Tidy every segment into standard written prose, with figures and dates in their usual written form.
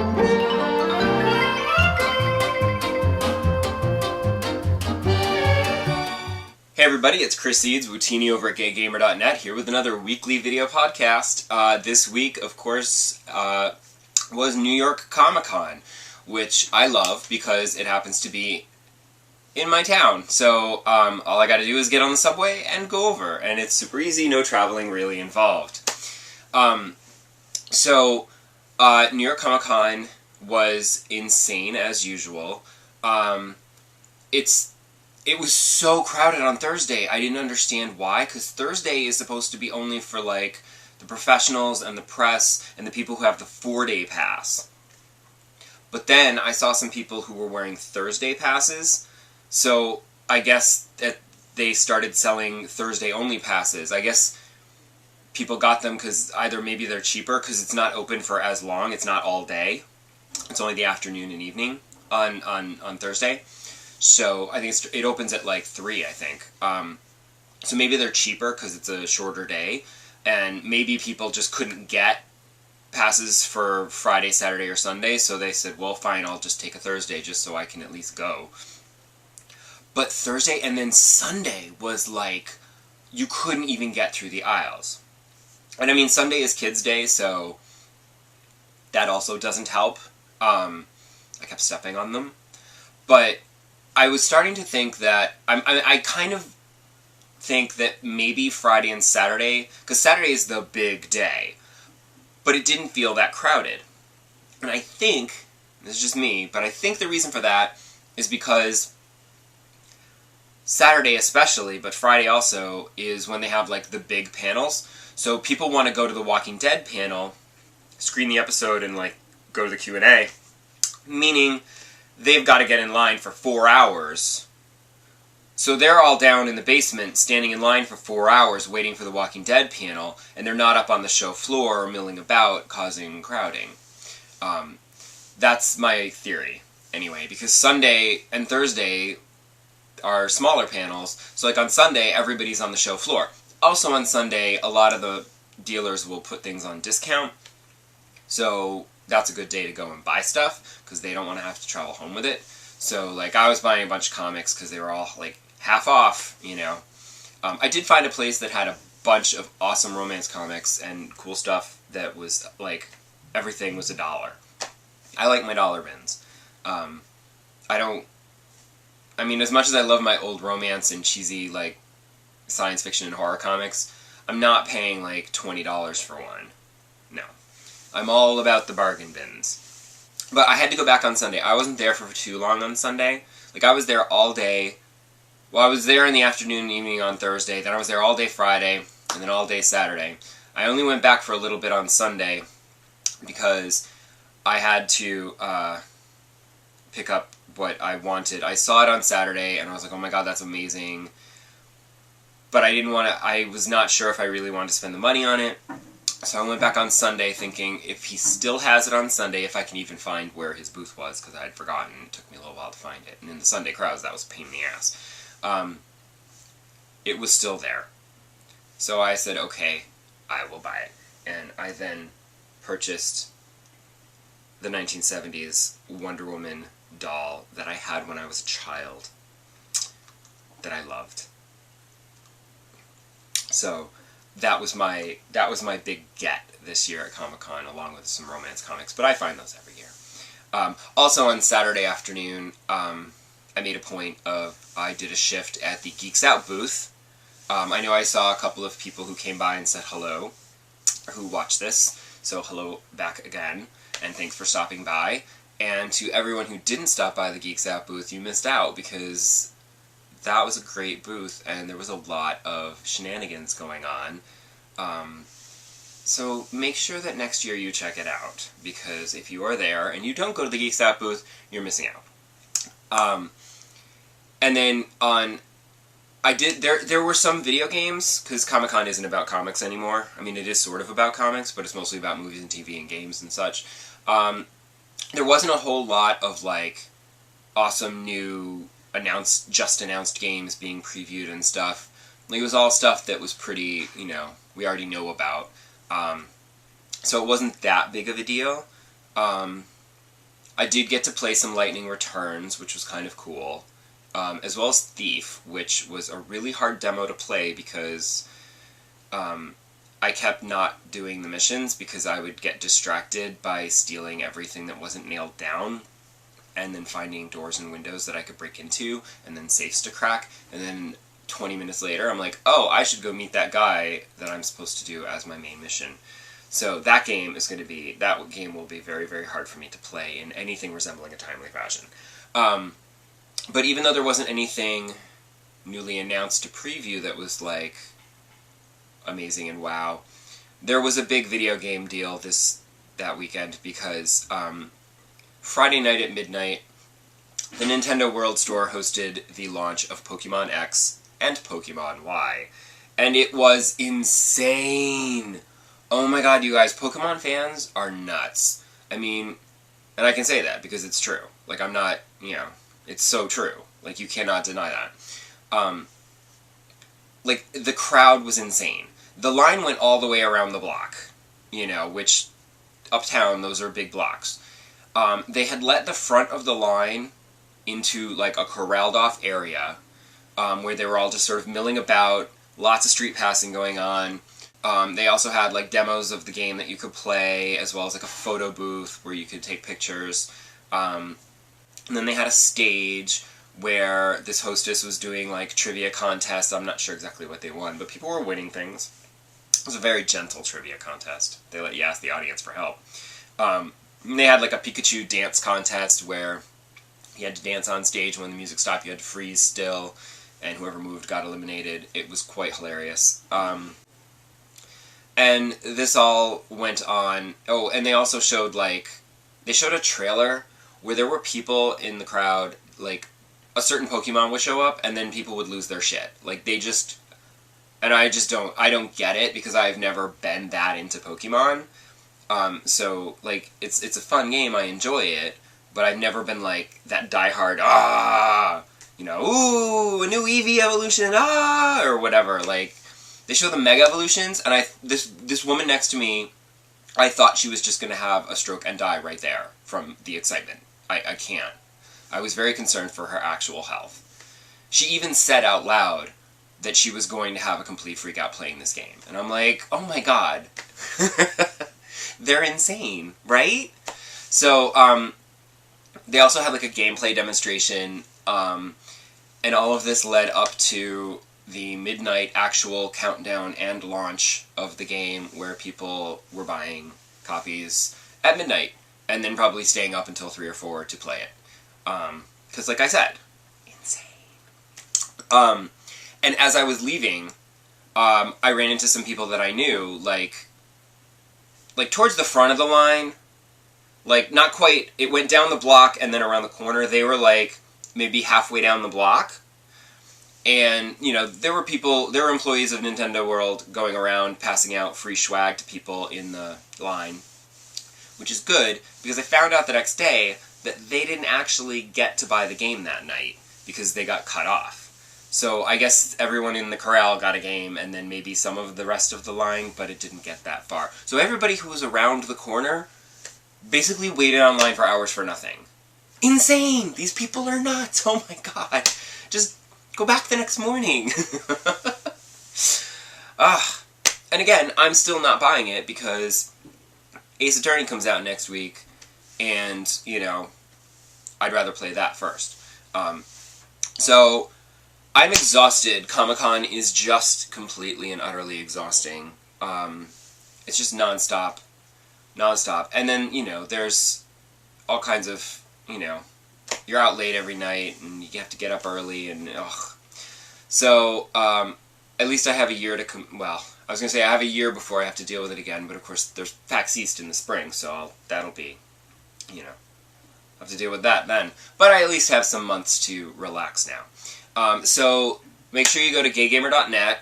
Hey everybody, it's Chris Eads, Wootini over at GayGamer.net, here with another weekly video podcast. This week, of course, was New York Comic Con, which I love because it happens to be in my town. So all I gotta do is get on the subway and go over, and it's super easy, no traveling really involved. New York Comic Con was insane as usual. It was so crowded on Thursday. I didn't understand why, because Thursday is supposed to be only for, like, the professionals and the press and the people who have the 4-day pass. But then I saw some people who were wearing Thursday passes, so I guess that they started selling Thursday-only passes. I guess people got them because either maybe they're cheaper, because it's not open for as long, it's not all day. It's only the afternoon and evening on Thursday. So I think it opens at like 3, I think. So maybe they're cheaper because it's a shorter day, and maybe people just couldn't get passes for Friday, Saturday, or Sunday, so they said, well, fine, I'll just take a Thursday just so I can at least go. But Thursday and then Sunday was like, you couldn't even get through the aisles. And I mean, Sunday is Kids' Day, so that also doesn't help. I kept stepping on them. But I was starting to think that, I kind of think that maybe Friday and Saturday, because Saturday is the big day, but it didn't feel that crowded. And I think, this is just me, but I think the reason for that is because Saturday especially, but Friday also, is when they have like the big panels. So people want to go to the Walking Dead panel, screen the episode, and like go to the Q&A, meaning they've got to get in line for 4 hours. So they're all down in the basement, standing in line for 4 hours, waiting for the Walking Dead panel, and they're not up on the show floor or milling about, causing crowding. That's my theory, anyway, because Sunday and Thursday are smaller panels, so like on Sunday, everybody's on the show floor. Also on Sunday, a lot of the dealers will put things on discount, so that's a good day to go and buy stuff, because they don't want to have to travel home with it. So, like, I was buying a bunch of comics because they were all, like, half off, you know. I did find a place that had a bunch of awesome romance comics and cool stuff that was, like, everything was $1. I like my dollar bins. I mean, as much as I love my old romance and cheesy, like, science fiction and horror comics, I'm not paying, like, $20 for one. No. I'm all about the bargain bins. But I had to go back on Sunday. I wasn't there for too long on Sunday. Like, I was there all day. Well, I was there in the afternoon and evening on Thursday. Then I was there all day Friday. And then all day Saturday. I only went back for a little bit on Sunday because I had to pick up what I wanted. I saw it on Saturday, and I was like, oh my god, that's amazing. But I was not sure if I really wanted to spend the money on it. So I went back on Sunday thinking, if he still has it on Sunday, if I can even find where his booth was, because I had forgotten. It took me a little while to find it. And in the Sunday crowds, that was a pain in the ass. It was still there. So I said, okay, I will buy it. And I then purchased the 1970s Wonder Woman doll that I had when I was a child, that I loved. So that was my big get this year at Comic-Con, along with some romance comics, but I find those every year. Also on Saturday afternoon, I made a point of, I did a shift at the Geeks Out booth. I know I saw a couple of people who came by and said hello, who watched this, so hello back again, and thanks for stopping by. And to everyone who didn't stop by the Geeks Out booth, you missed out, because that was a great booth, and there was a lot of shenanigans going on. So make sure that next year you check it out, because if you are there and you don't go to the Geeks Out booth, you're missing out. And then there were some video games, because Comic-Con isn't about comics anymore. I mean, it is sort of about comics, but it's mostly about movies and TV and games and such. There wasn't a whole lot of, like, awesome new just announced games being previewed and stuff. Like, it was all stuff that was pretty, you know, we already know about. So it wasn't that big of a deal. I did get to play some Lightning Returns, which was kind of cool, as well as Thief, which was a really hard demo to play because I kept not doing the missions because I would get distracted by stealing everything that wasn't nailed down, and then finding doors and windows that I could break into, and then safes to crack, and then 20 minutes later I'm like, oh, I should go meet that guy that I'm supposed to do as my main mission. So that game will be very, very hard for me to play in anything resembling a timely fashion. But even though there wasn't anything newly announced to preview that was, like, amazing and wow, there was a big video game deal that weekend because Friday night at midnight, the Nintendo World Store hosted the launch of Pokémon X and Pokémon Y, and it was insane! Oh my god, you guys, Pokemon fans are nuts. I mean, and I can say that because it's true. Like, I'm not, it's so true. Like, you cannot deny that. Like, the crowd was insane. The line went all the way around the block, which, uptown, those are big blocks. They had let the front of the line into, like, a corralled-off area, where they were all just sort of milling about, lots of street passing going on. They also had, like, demos of the game that you could play, as well as, like, a photo booth where you could take pictures. And then they had a stage where this hostess was doing, like, trivia contests. I'm not sure exactly what they won, but people were winning things. It was a very gentle trivia contest. They let you ask the audience for help. They had, like, a Pikachu dance contest where you had to dance on stage. When the music stopped, you had to freeze still, and whoever moved got eliminated. It was quite hilarious. And this all went on. Oh, and they also showed, they showed a trailer where there were people in the crowd, like, a certain Pokemon would show up, and then people would lose their shit. Like, and I don't get it, because I've never been that into Pokemon. So, like, it's a fun game, I enjoy it, but I've never been, like, that diehard, ooh, a new Eevee evolution, or whatever, like. They show the Mega Evolutions, and this woman next to me, I thought she was just going to have a stroke and die right there from the excitement. I can't. I was very concerned for her actual health. She even said out loud that she was going to have a complete freak out playing this game. And I'm like, oh my god. They're insane, right? So, they also had, like, a gameplay demonstration, and all of this led up to the midnight actual countdown and launch of the game, where people were buying copies at midnight and then probably staying up until 3 or 4 to play it. Because, like I said, insane. And as I was leaving, I ran into some people that I knew, like towards the front of the line, like, not quite, it went down the block and then around the corner. They were, like, maybe halfway down the block. And, there were employees of Nintendo World going around passing out free swag to people in the line, which is good, because I found out the next day that they didn't actually get to buy the game that night, because they got cut off. So I guess everyone in the corral got a game, and then maybe some of the rest of the line, but it didn't get that far. So everybody who was around the corner basically waited online for hours for nothing. Insane! These people are nuts! Oh my god! Just go back the next morning. And again, I'm still not buying it because Ace Attorney comes out next week, and, I'd rather play that first. So, I'm exhausted. Comic-Con is just completely and utterly exhausting. It's just non-stop. And then, there's all kinds of, you're out late every night, and you have to get up early, and ugh. So, at least I have a year to I was going to say I have a year before I have to deal with it again, but of course there's PAX East in the spring, so that'll be, I'll have to deal with that then. But I at least have some months to relax now. So, make sure you go to gaygamer.net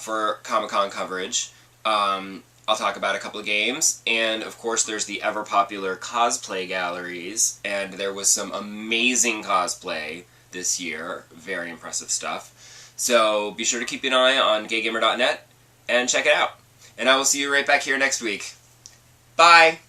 for Comic-Con coverage. I'll talk about a couple of games, and of course there's the ever-popular cosplay galleries, and there was some amazing cosplay this year. Very impressive stuff. So be sure to keep an eye on gaygamer.net and check it out. And I will see you right back here next week. Bye!